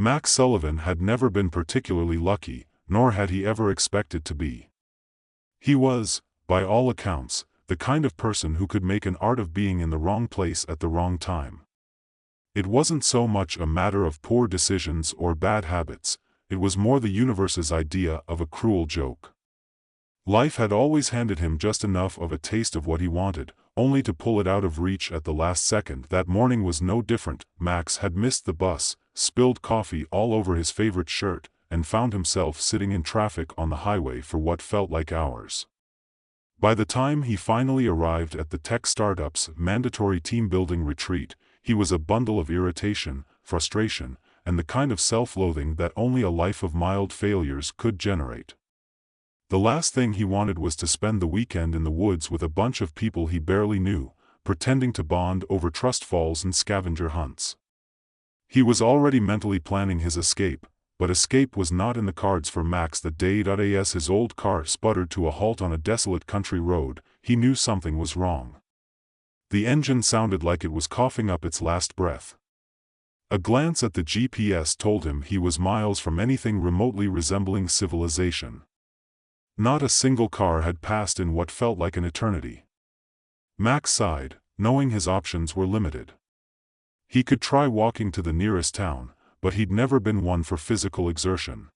Max Sullivan had never been particularly lucky, nor had he ever expected to be. He was, by all accounts, the kind of person who could make an art of being in the wrong place at the wrong time. It wasn't so much a matter of poor decisions or bad habits, it was more the universe's idea of a cruel joke. Life had always handed him just enough of a taste of what he wanted, only to pull it out of reach at the last second. That morning was no different. Max had missed the bus, spilled coffee all over his favorite shirt, and found himself sitting in traffic on the highway for what felt like hours. By the time he finally arrived at the tech startup's mandatory team-building retreat, he was a bundle of irritation, frustration, and the kind of self-loathing that only a life of mild failures could generate. The last thing he wanted was to spend the weekend in the woods with a bunch of people he barely knew, pretending to bond over trust falls and scavenger hunts. He was already mentally planning his escape, but escape was not in the cards for Max that day. As his old car sputtered to a halt on a desolate country road, he knew something was wrong. The engine sounded like it was coughing up its last breath. A glance at the GPS told him he was miles from anything remotely resembling civilization. Not a single car had passed in what felt like an eternity. Max sighed, knowing his options were limited. He could try walking to the nearest town, but he'd never been one for physical exertion.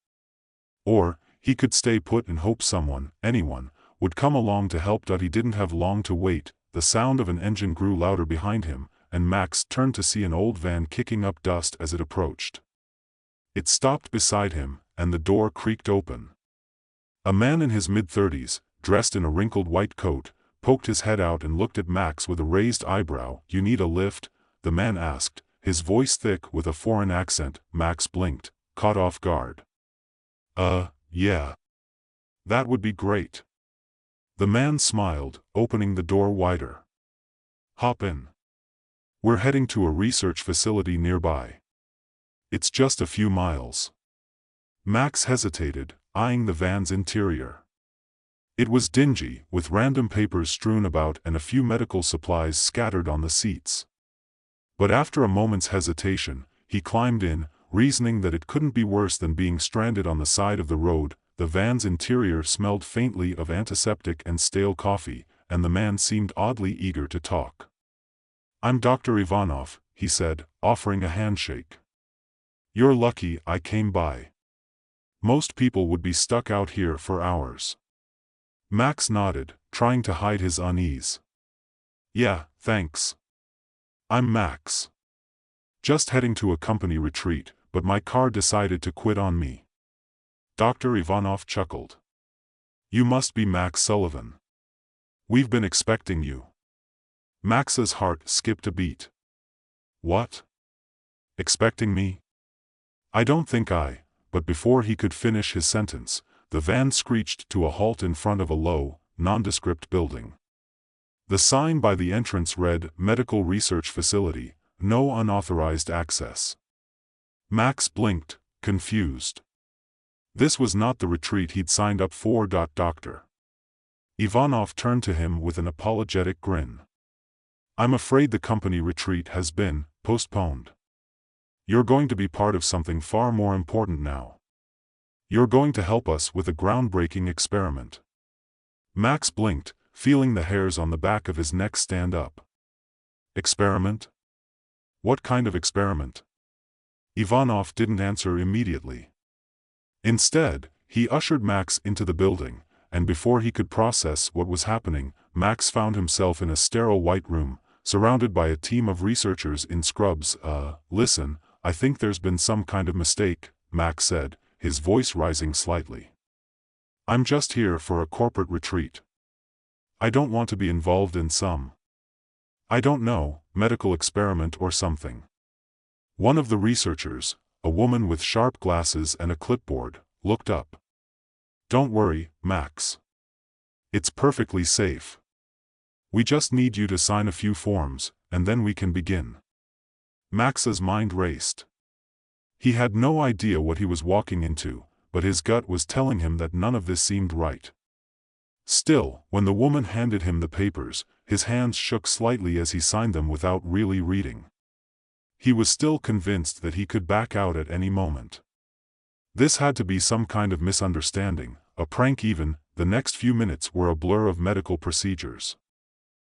Or, he could stay put and hope someone, anyone, would come along to help. He didn't have long to wait. The sound of an engine grew louder behind him, and Max turned to see an old van kicking up dust as it approached. It stopped beside him, and the door creaked open. A man in his mid-30s, dressed in a wrinkled white coat, poked his head out and looked at Max with a raised eyebrow. "You need a lift?" the man asked, his voice thick with a foreign accent. Max blinked, caught off guard. Yeah. That would be great." The man smiled, opening the door wider. "Hop in. We're heading to a research facility nearby. It's just a few miles." Max hesitated, eyeing the van's interior. It was dingy, with random papers strewn about and a few medical supplies scattered on the seats. But after a moment's hesitation, he climbed in, reasoning that it couldn't be worse than being stranded on the side of the road. The van's interior smelled faintly of antiseptic and stale coffee, and the man seemed oddly eager to talk. "I'm Dr. Ivanov," he said, offering a handshake. "You're lucky I came by. Most people would be stuck out here for hours." Max nodded, trying to hide his unease. "Yeah, thanks. I'm Max. Just heading to a company retreat, but my car decided to quit on me." Dr. Ivanov chuckled. "You must be Max Sullivan. We've been expecting you." Max's heart skipped a beat. "What? Expecting me? I don't think But before he could finish his sentence, the van screeched to a halt in front of a low, nondescript building. The sign by the entrance read, "Medical Research Facility, no unauthorized access." Max blinked, confused. This was not the retreat he'd signed up for. Dr. Ivanov turned to him with an apologetic grin. "I'm afraid the company retreat has been postponed. You're going to be part of something far more important now. You're going to help us with a groundbreaking experiment." Max blinked, feeling the hairs on the back of his neck stand up. "Experiment? What kind of experiment?" Ivanov didn't answer immediately. Instead, he ushered Max into the building, and before he could process what was happening, Max found himself in a sterile white room, surrounded by a team of researchers in scrubs. Listen, I think there's been some kind of mistake," Max said, his voice rising slightly. "I'm just here for a corporate retreat. I don't want to be involved in some, I don't know, medical experiment or something." One of the researchers, a woman with sharp glasses and a clipboard, looked up. "Don't worry, Max. It's perfectly safe. We just need you to sign a few forms, and then we can begin." Max's mind raced. He had no idea what he was walking into, but his gut was telling him that none of this seemed right. Still, when the woman handed him the papers, his hands shook slightly as he signed them without really reading. he was still convinced that he could back out at any moment. This had to be some kind of misunderstanding, a prank even. The next few minutes were a blur of medical procedures.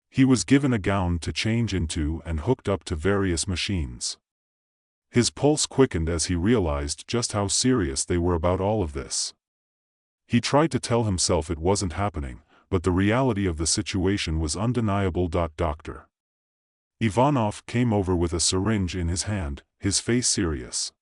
He was given a gown to change into and hooked up to various machines. His pulse quickened as he realized just how serious they were about all of this. He tried to tell himself it wasn't happening, but the reality of the situation was undeniable. Dr. Ivanov came over with a syringe in his hand, his face serious.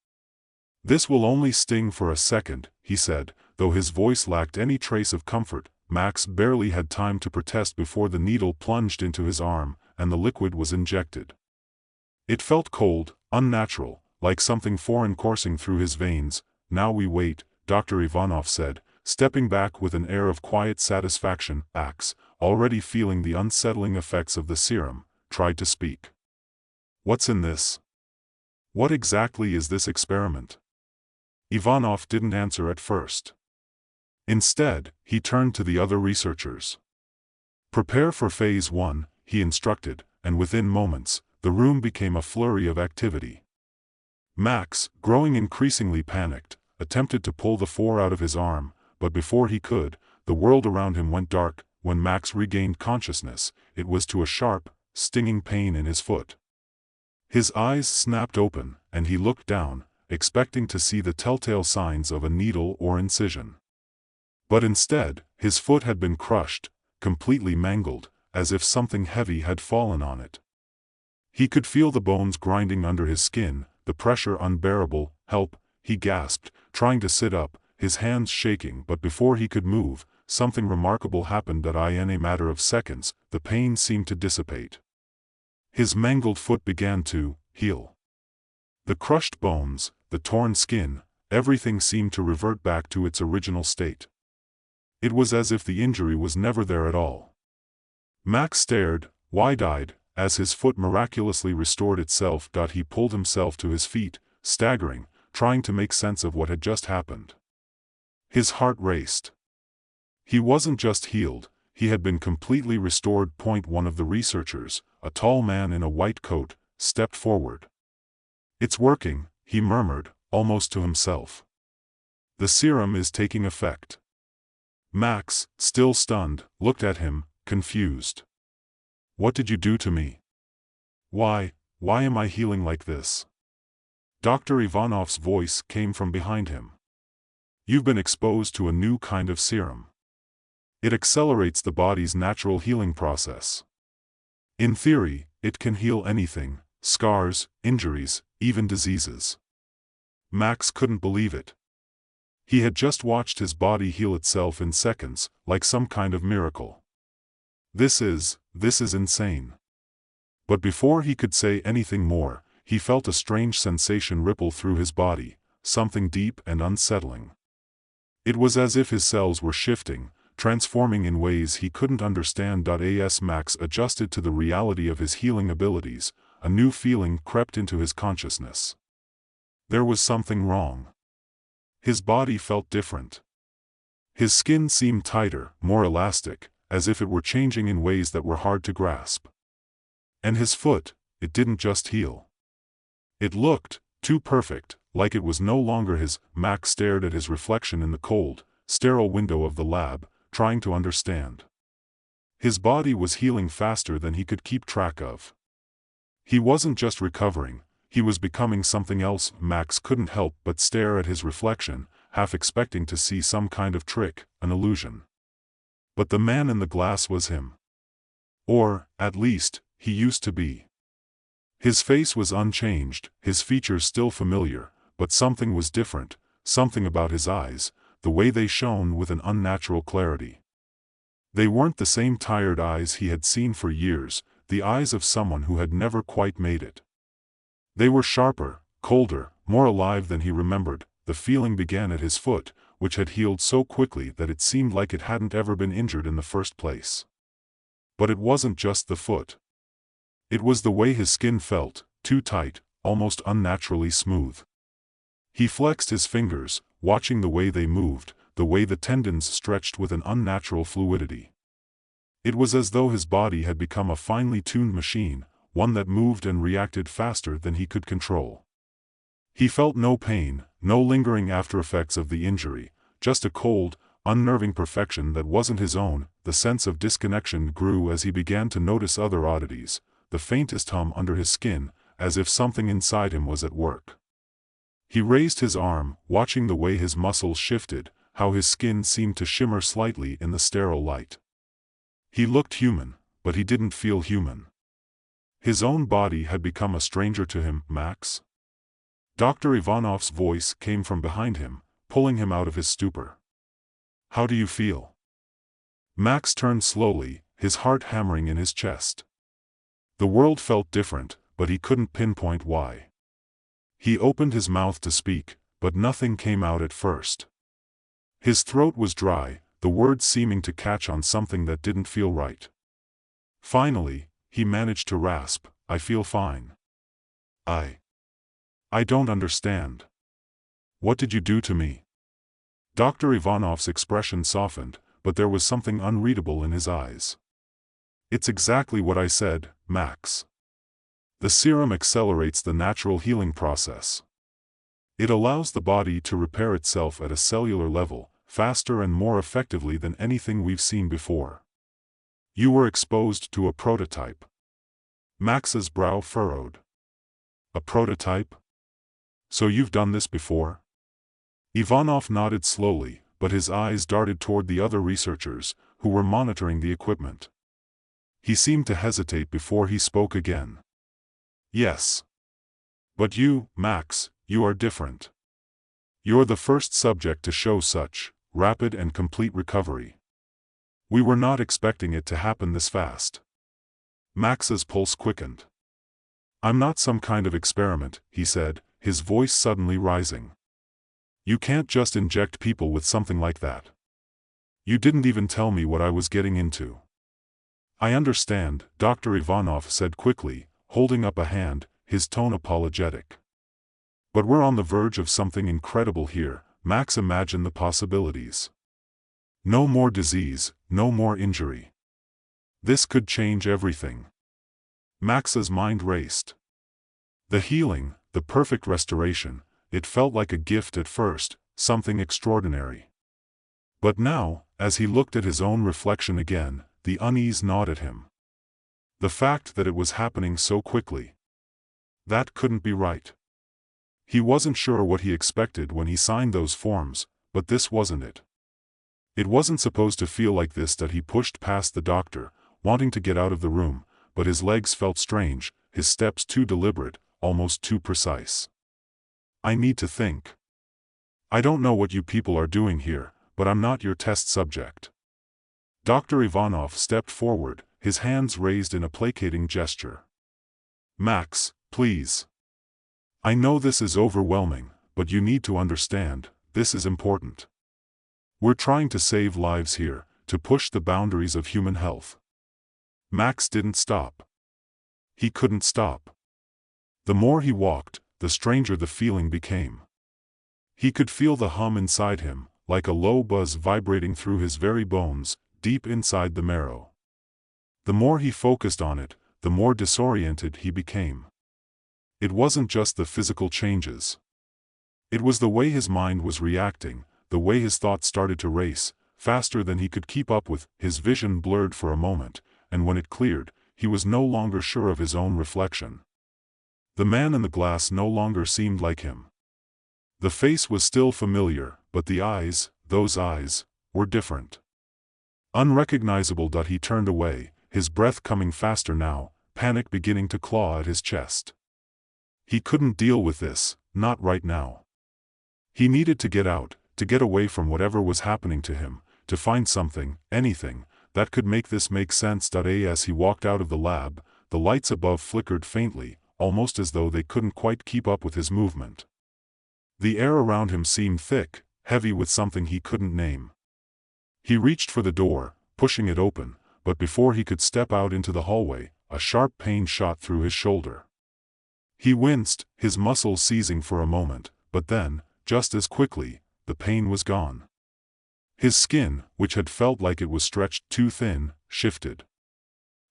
"This will only sting for a second," he said, though his voice lacked any trace of comfort. Max barely had time to protest before the needle plunged into his arm, and the liquid was injected. It felt cold, unnatural, like something foreign coursing through his veins. "Now we wait," Dr. Ivanov said, stepping back with an air of quiet satisfaction. Max, already feeling the unsettling effects of the serum, tried to speak. "What's in this? What exactly is this experiment?" Ivanov didn't answer at first. Instead, he turned to the other researchers. "Prepare for phase 1, he instructed, and within moments, the room became a flurry of activity. Max, growing increasingly panicked, attempted to pull the 4 out of his arm, but before he could, the world around him went dark. When Max regained consciousness, it was to a sharp, stinging pain in his foot. His eyes snapped open, and he looked down, expecting to see the telltale signs of a needle or incision. But instead, his foot had been crushed, completely mangled, as if something heavy had fallen on it. He could feel the bones grinding under his skin, the pressure unbearable. "Help," he gasped, trying to sit up, his hands shaking. But before he could move, something remarkable happened. In a matter of seconds, the pain seemed to dissipate. His mangled foot began to heal. The crushed bones, the torn skin, everything seemed to revert back to its original state. It was as if the injury was never there at all. Max stared, wide-eyed, as his foot miraculously restored itself. He pulled himself to his feet, staggering, trying to make sense of what had just happened. His heart raced. He wasn't just healed, he had been completely restored. One of the researchers, a tall man in a white coat, stepped forward. "It's working," he murmured, almost to himself. "The serum is taking effect." Max, still stunned, looked at him, confused. "What did you do to me? Why am I healing like this?" Dr. Ivanov's voice came from behind him. "You've been exposed to a new kind of serum. It accelerates the body's natural healing process. In theory, it can heal anything, scars, injuries, even diseases." Max couldn't believe it. He had just watched his body heal itself in seconds, like some kind of miracle. This is insane." But before he could say anything more, he felt a strange sensation ripple through his body, something deep and unsettling. It was as if his cells were shifting, transforming in ways he couldn't understand. As Max adjusted to the reality of his healing abilities, a new feeling crept into his consciousness. There was something wrong. His body felt different. His skin seemed tighter, more elastic, as if it were changing in ways that were hard to grasp. And his foot, it didn't just heal. It looked too perfect, like it was no longer his. Max stared at his reflection in the cold, sterile window of the lab, trying to understand. His body was healing faster than he could keep track of. He wasn't just recovering, he was becoming something else. Max couldn't help but stare at his reflection, half expecting to see some kind of trick, an illusion. But the man in the glass was him. Or, at least, he used to be. His face was unchanged, his features still familiar, but something was different, something about his eyes, the way they shone with an unnatural clarity. They weren't the same tired eyes he had seen for years, the eyes of someone who had never quite made it. They were sharper, colder, more alive than he remembered. The feeling began at his foot, which had healed so quickly that it seemed like it hadn't ever been injured in the first place. But it wasn't just the foot. It was the way his skin felt, too tight, almost unnaturally smooth. He flexed his fingers, watching the way they moved, the way the tendons stretched with an unnatural fluidity. It was as though his body had become a finely tuned machine, one that moved and reacted faster than he could control. He felt no pain, no lingering aftereffects of the injury, just a cold, unnerving perfection that wasn't his own. The sense of disconnection grew as he began to notice other oddities, the faintest hum under his skin, as if something inside him was at work. He raised his arm, watching the way his muscles shifted, how his skin seemed to shimmer slightly in the sterile light. He looked human, but he didn't feel human. His own body had become a stranger to him. Max? Dr. Ivanov's voice came from behind him, pulling him out of his stupor. How do you feel? Max turned slowly, his heart hammering in his chest. The world felt different, but he couldn't pinpoint why. He opened his mouth to speak, but nothing came out at first. His throat was dry, the words seeming to catch on something that didn't feel right. Finally, he managed to rasp, "I feel fine. I don't understand. What did you do to me?" Dr. Ivanov's expression softened, but there was something unreadable in his eyes. "It's exactly what I said, Max. The serum accelerates the natural healing process. It allows the body to repair itself at a cellular level, faster and more effectively than anything we've seen before. You were exposed to a prototype." Max's brow furrowed. "A prototype? So you've done this before?" Ivanov nodded slowly, but his eyes darted toward the other researchers, who were monitoring the equipment. He seemed to hesitate before he spoke again. "Yes. But you, Max, you are different. You're the first subject to show such rapid and complete recovery. We were not expecting it to happen this fast." Max's pulse quickened. "I'm not some kind of experiment," he said, his voice suddenly rising. "You can't just inject people with something like that. You didn't even tell me what I was getting into." "I understand," Dr. Ivanov said quickly, holding up a hand, his tone apologetic. "But we're on the verge of something incredible here." Max imagined the possibilities. No more disease, no more injury. This could change everything. Max's mind raced. The healing, the perfect restoration, it felt like a gift at first, something extraordinary. But now, as he looked at his own reflection again, the unease gnawed at him. The fact that it was happening so quickly. That couldn't be right. He wasn't sure what he expected when he signed those forms, but this wasn't it. It wasn't supposed to feel like this. That he pushed past the doctor, wanting to get out of the room, but his legs felt strange, his steps too deliberate, almost too precise. "I need to think. I don't know what you people are doing here, but I'm not your test subject." Dr. Ivanov stepped forward, his hands raised in a placating gesture. "Max, please. I know this is overwhelming, but you need to understand, this is important. We're trying to save lives here, to push the boundaries of human health." Max didn't stop. He couldn't stop. The more he walked, the stranger the feeling became. He could feel the hum inside him, like a low buzz vibrating through his very bones, deep inside the marrow. The more he focused on it, the more disoriented he became. It wasn't just the physical changes. It was the way his mind was reacting, the way his thoughts started to race, faster than he could keep up with. His vision blurred for a moment, and when it cleared, he was no longer sure of his own reflection. The man in the glass no longer seemed like him. The face was still familiar, but the eyes, those eyes, were different. Unrecognizable. He turned away, his breath coming faster now, panic beginning to claw at his chest. He couldn't deal with this, not right now. He needed to get out, to get away from whatever was happening to him, to find something, anything, that could make this make sense. As he walked out of the lab, the lights above flickered faintly, almost as though they couldn't quite keep up with his movement. The air around him seemed thick, heavy with something he couldn't name. He reached for the door, pushing it open, but before he could step out into the hallway, a sharp pain shot through his shoulder. He winced, his muscles seizing for a moment, but then, just as quickly, the pain was gone. His skin, which had felt like it was stretched too thin, shifted.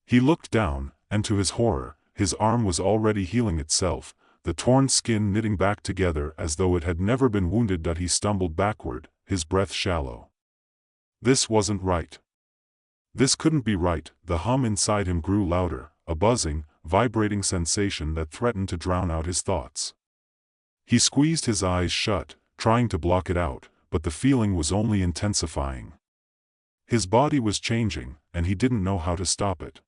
He looked down, and to his horror, his arm was already healing itself, the torn skin knitting back together as though it had never been wounded. He stumbled backward, his breath shallow. This wasn't right. This couldn't be right. The hum inside him grew louder, a buzzing, vibrating sensation that threatened to drown out his thoughts. He squeezed his eyes shut, trying to block it out, but the feeling was only intensifying. His body was changing, and he didn't know how to stop it.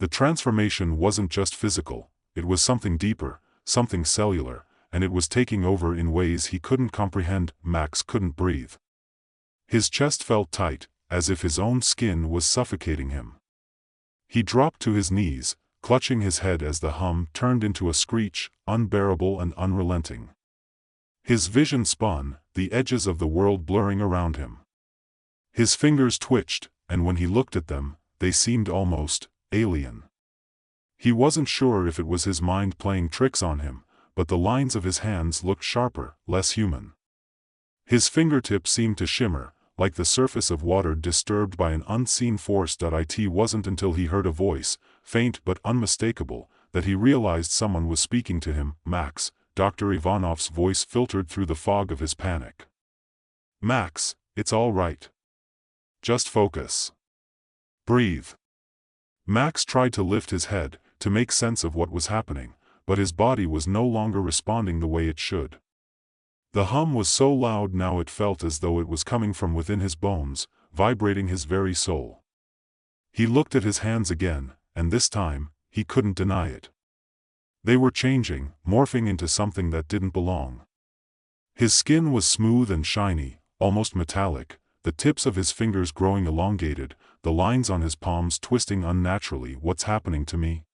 The transformation wasn't just physical, it was something deeper, something cellular, and it was taking over in ways he couldn't comprehend. Max couldn't breathe. His chest felt tight, as if his own skin was suffocating him. He dropped to his knees, clutching his head as the hum turned into a screech, unbearable and unrelenting. His vision spun, the edges of the world blurring around him. His fingers twitched, and when he looked at them, they seemed almost alien. He wasn't sure if it was his mind playing tricks on him, but the lines of his hands looked sharper, less human. His fingertips seemed to shimmer, like the surface of water disturbed by an unseen force. It wasn't until he heard a voice, faint but unmistakable, that he realized someone was speaking to him. Max, Dr. Ivanov's voice filtered through the fog of his panic. Max, it's all right. Just focus. Breathe. Max tried to lift his head, to make sense of what was happening, but his body was no longer responding the way it should. The hum was so loud now it felt as though it was coming from within his bones, vibrating his very soul. He looked at his hands again, and this time, he couldn't deny it. They were changing, morphing into something that didn't belong. His skin was smooth and shiny, almost metallic, the tips of his fingers growing elongated, the lines on his palms twisting unnaturally. What's happening to me?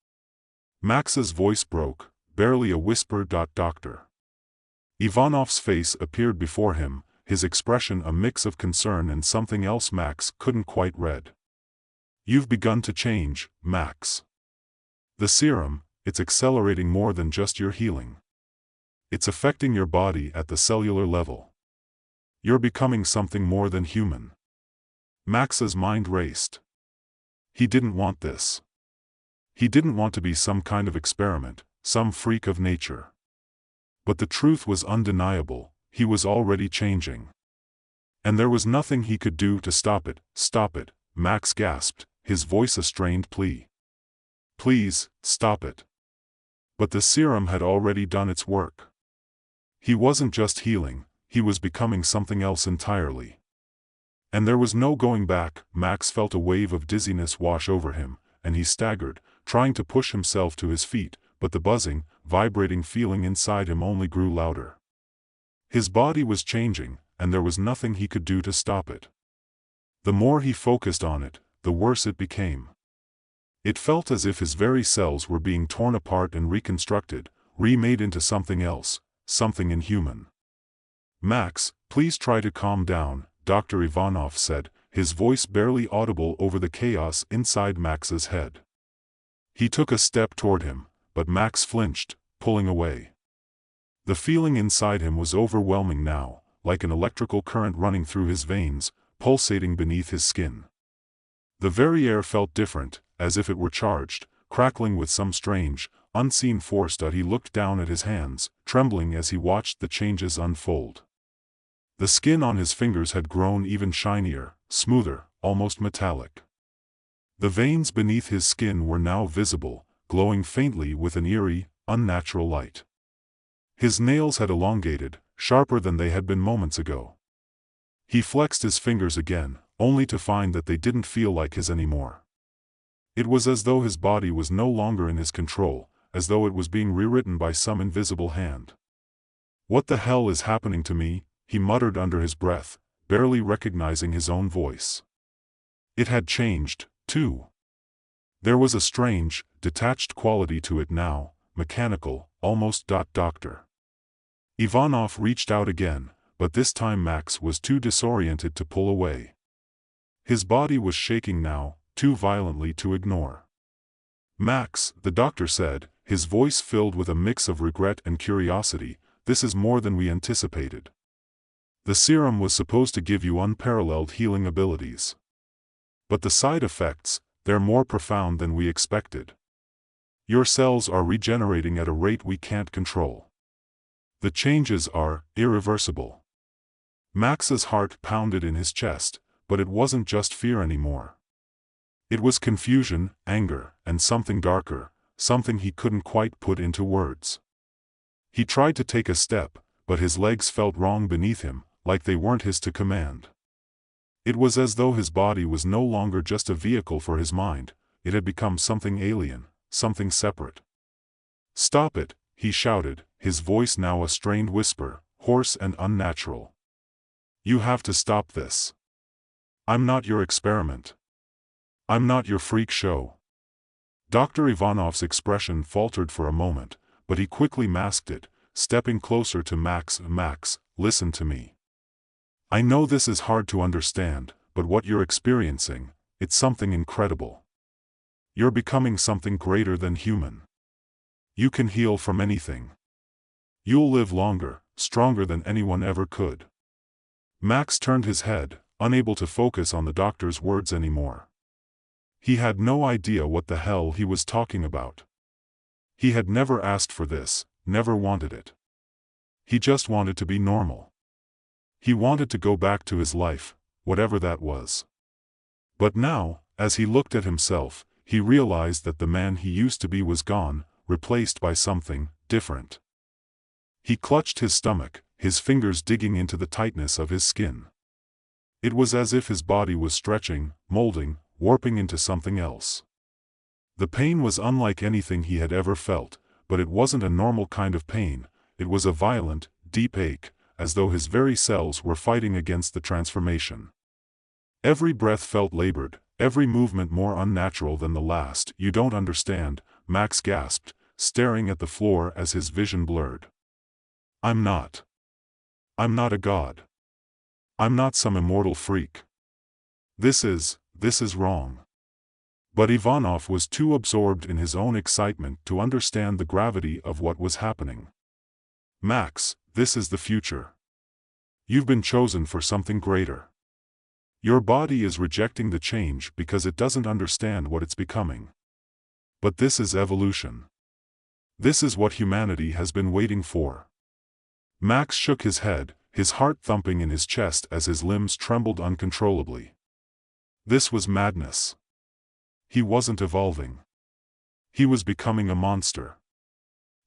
Max's voice broke, barely a whisper. Doctor. Ivanov's face appeared before him, his expression a mix of concern and something else Max couldn't quite read. You've begun to change, Max. The serum, it's accelerating more than just your healing. It's affecting your body at the cellular level. You're becoming something more than human. Max's mind raced. He didn't want this. He didn't want to be some kind of experiment, some freak of nature. But the truth was undeniable, he was already changing. And there was nothing he could do to stop it. Stop it, Max gasped, his voice a strained plea. Please, stop it. But the serum had already done its work. He wasn't just healing, he was becoming something else entirely. And there was no going back. Max felt a wave of dizziness wash over him, and he staggered, trying to push himself to his feet, but the buzzing, vibrating feeling inside him only grew louder. His body was changing, and there was nothing he could do to stop it. The more he focused on it, the worse it became. It felt as if his very cells were being torn apart and reconstructed, remade into something else, something inhuman. Max, please try to calm down, Dr. Ivanov said, his voice barely audible over the chaos inside Max's head. He took a step toward him, but Max flinched, pulling away. The feeling inside him was overwhelming now, like an electrical current running through his veins, pulsating beneath his skin. The very air felt different, as if it were charged, crackling with some strange, unseen force. He looked down at his hands, trembling as he watched the changes unfold. The skin on his fingers had grown even shinier, smoother, almost metallic. The veins beneath his skin were now visible, glowing faintly with an eerie, unnatural light. His nails had elongated, sharper than they had been moments ago. He flexed his fingers again, only to find that they didn't feel like his anymore. It was as though his body was no longer in his control, as though it was being rewritten by some invisible hand. What the hell is happening to me? He muttered under his breath, barely recognizing his own voice. It had changed, too. There was a strange, detached quality to it now, mechanical, almost. Doctor. Ivanov reached out again, but this time Max was too disoriented to pull away. His body was shaking now, too violently to ignore. Max, the doctor said, his voice filled with a mix of regret and curiosity, this is more than we anticipated. The serum was supposed to give you unparalleled healing abilities. But the side effects, they're more profound than we expected. Your cells are regenerating at a rate we can't control. The changes are irreversible. Max's heart pounded in his chest, but it wasn't just fear anymore. It was confusion, anger, and something darker, something he couldn't quite put into words. He tried to take a step, but his legs felt wrong beneath him, like they weren't his to command. It was as though his body was no longer just a vehicle for his mind, it had become something alien, something separate. "Stop it," he shouted, his voice now a strained whisper, hoarse and unnatural. "You have to stop this. I'm not your experiment. I'm not your freak show." Dr. Ivanov's expression faltered for a moment, but he quickly masked it, stepping closer to Max. "Max, listen to me. I know this is hard to understand, but what you're experiencing, it's something incredible. You're becoming something greater than human. You can heal from anything. You'll live longer, stronger than anyone ever could." Max turned his head, unable to focus on the doctor's words anymore. He had no idea what the hell he was talking about. He had never asked for this, never wanted it. He just wanted to be normal. He wanted to go back to his life, whatever that was. But now, as he looked at himself, he realized that the man he used to be was gone, replaced by something different. He clutched his stomach, his fingers digging into the tightness of his skin. It was as if his body was stretching, molding, warping into something else. The pain was unlike anything he had ever felt, but it wasn't a normal kind of pain, it was a violent, deep ache, as though his very cells were fighting against the transformation. Every breath felt labored, every movement more unnatural than the last. "You don't understand," Max gasped, staring at the floor as his vision blurred. I'm not a god. I'm not some immortal freak. This is wrong." But Ivanov was too absorbed in his own excitement to understand the gravity of what was happening. "Max, this is the future. You've been chosen for something greater. Your body is rejecting the change because it doesn't understand what it's becoming. But this is evolution. This is what humanity has been waiting for." Max shook his head, his heart thumping in his chest as his limbs trembled uncontrollably. This was madness. He wasn't evolving. He was becoming a monster.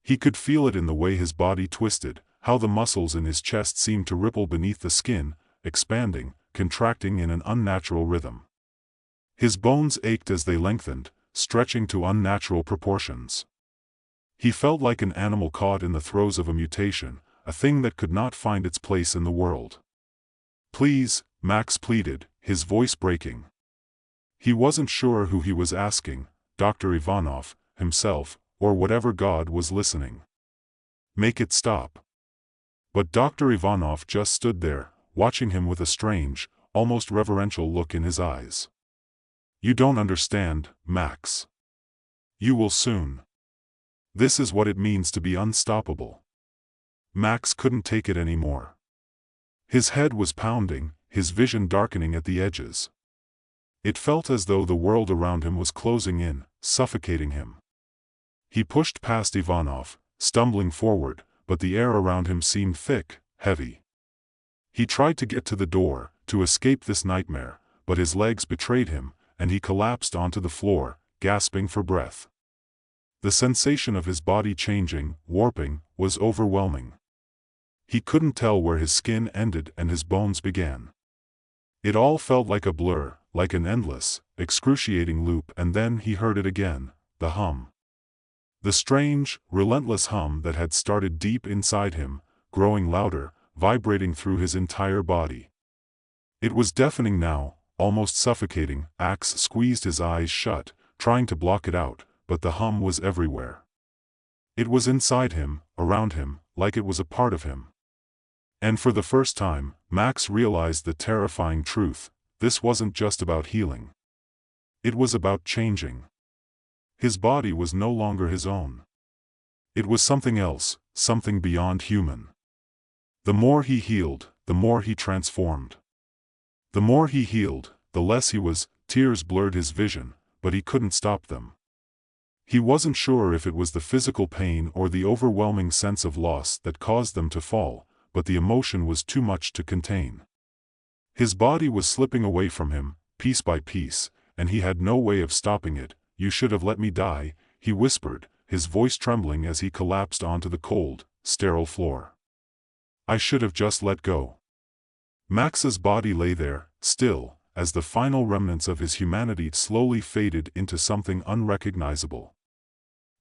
He could feel it in the way his body twisted, how the muscles in his chest seemed to ripple beneath the skin, expanding, contracting in an unnatural rhythm. His bones ached as they lengthened, stretching to unnatural proportions. He felt like an animal caught in the throes of a mutation, a thing that could not find its place in the world. "Please," Max pleaded, his voice breaking. He wasn't sure who he was asking, Dr. Ivanov, himself, or whatever god was listening. "Make it stop." But Dr. Ivanov just stood there, watching him with a strange, almost reverential look in his eyes. "You don't understand, Max. You will soon. This is what it means to be unstoppable." Max couldn't take it anymore. His head was pounding, his vision darkening at the edges. It felt as though the world around him was closing in, suffocating him. He pushed past Ivanov, stumbling forward, but the air around him seemed thick, heavy. He tried to get to the door, to escape this nightmare, but his legs betrayed him, and he collapsed onto the floor, gasping for breath. The sensation of his body changing, warping, was overwhelming. He couldn't tell where his skin ended and his bones began. It all felt like a blur, like an endless, excruciating loop, and then he heard it again, the hum. The strange, relentless hum that had started deep inside him, growing louder, vibrating through his entire body. It was deafening now, almost suffocating. Max squeezed his eyes shut, trying to block it out, but the hum was everywhere. It was inside him, around him, like it was a part of him. And for the first time, Max realized the terrifying truth: this wasn't just about healing. It was about changing. His body was no longer his own. It was something else, something beyond human. The more he healed, the more he transformed. The more he healed, the less he was. Tears blurred his vision, but he couldn't stop them. He wasn't sure if it was the physical pain or the overwhelming sense of loss that caused them to fall, but the emotion was too much to contain. His body was slipping away from him, piece by piece, and he had no way of stopping it. "You should have let me die," he whispered, his voice trembling as he collapsed onto the cold, sterile floor. "I should have just let go." Max's body lay there, still, as the final remnants of his humanity slowly faded into something unrecognizable.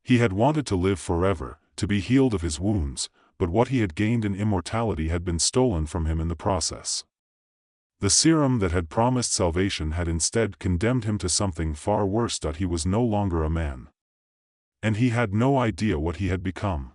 He had wanted to live forever, to be healed of his wounds, but what he had gained in immortality had been stolen from him in the process. The serum that had promised salvation had instead condemned him to something far worse. He was no longer a man. And he had no idea what he had become.